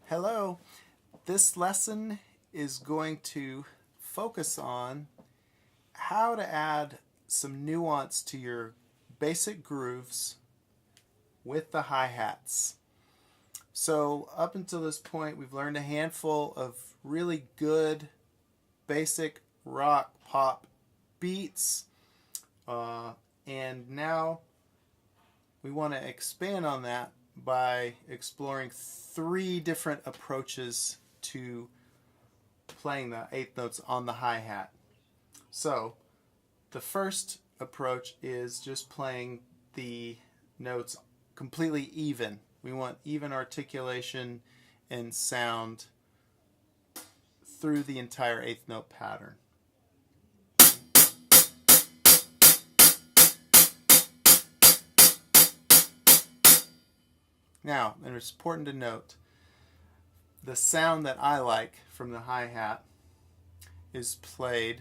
Hello. This lesson is going to focus on how to add some nuance to your basic grooves with the hi-hats. So up until this point, we've learned a handful of really good basic rock pop beats, and now we want to expand on that by exploring 3 different approaches to playing the eighth notes on the hi-hat. So the first approach is just playing the notes completely even. We want even articulation and sound through the entire eighth note pattern. Now, and it's important to note, the sound that I like from the hi-hat is played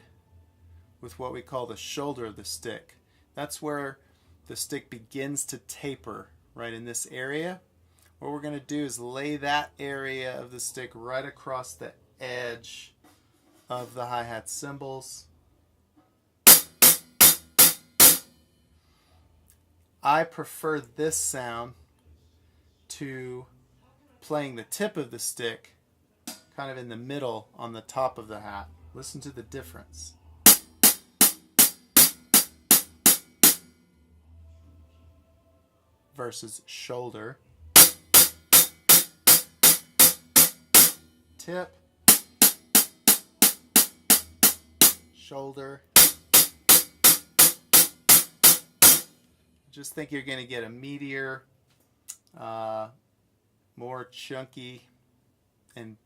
with what we call the shoulder of the stick. That's where the stick begins to taper, right in this area. What we're going to do is lay that area of the stick right across the edge of the hi-hat cymbals. I prefer this sound to playing the tip of the stick kind of in the middle on the top of the hat. Listen to the difference. Versus shoulder. Tip. Shoulder. Just think you're going to get a meatier, more chunky and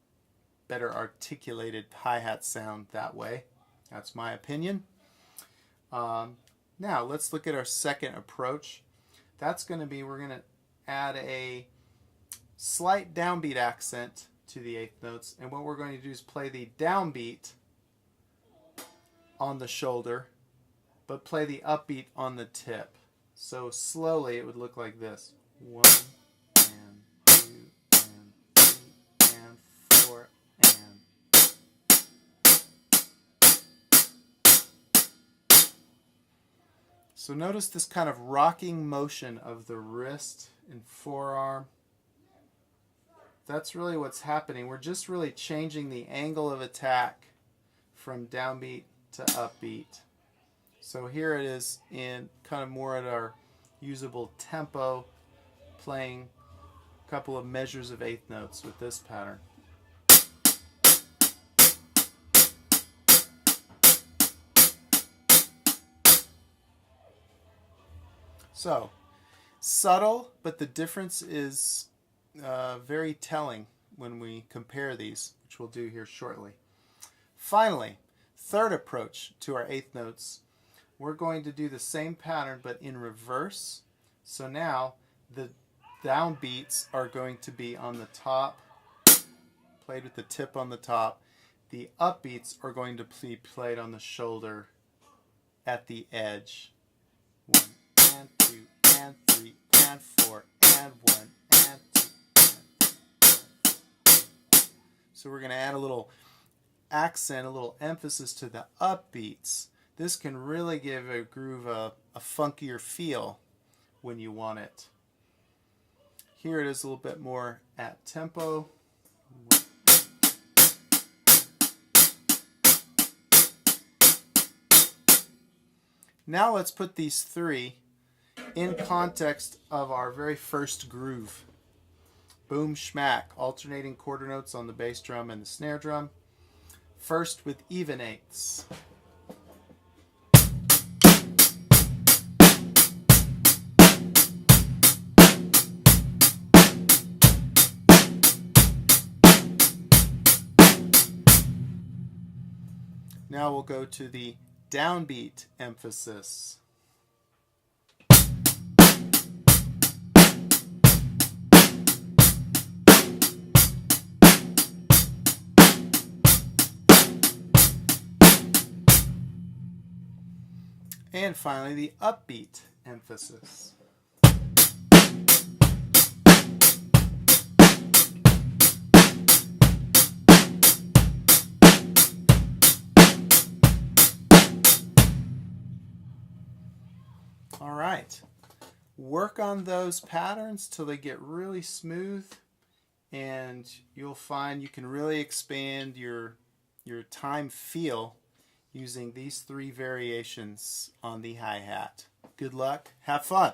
better articulated hi-hat sound that way. That's my opinion. Now let's look at our second approach. That's going to be, we're going to add a slight downbeat accent to the eighth notes, and what we're going to do is play the downbeat on the shoulder but play the upbeat on the tip. So slowly it would look like this. 1 and 2 and 3 and 4 and. So notice this kind of rocking motion of the wrist and forearm. That's really what's happening. We're just really changing the angle of attack from downbeat to upbeat. So here it is in kind of more at our usable tempo, playing a couple of measures of eighth notes with this pattern. So, subtle, but the difference is very telling when we compare these, which we'll do here shortly. Finally, third approach to our eighth notes, we're going to do the same pattern but in reverse. So now the downbeats are going to be on the top, played with the tip on the top. The upbeats are going to be played on the shoulder at the edge. 1 and 2 and 3 and 4 and 1 and 2 and 3. So we're going to add a little accent, a little emphasis to the upbeats. This can really give a groove a funkier feel when you want it. Here it is a little bit more at tempo. Now let's put these 3 in context of our very first groove. Boom schmack, alternating quarter notes on the bass drum and the snare drum. First with even eighths. Now we'll go to the downbeat emphasis. And finally, the upbeat emphasis. All right. Work on those patterns till they get really smooth, and you'll find you can really expand your time feel using these 3 variations on the hi-hat. Good luck. Have fun.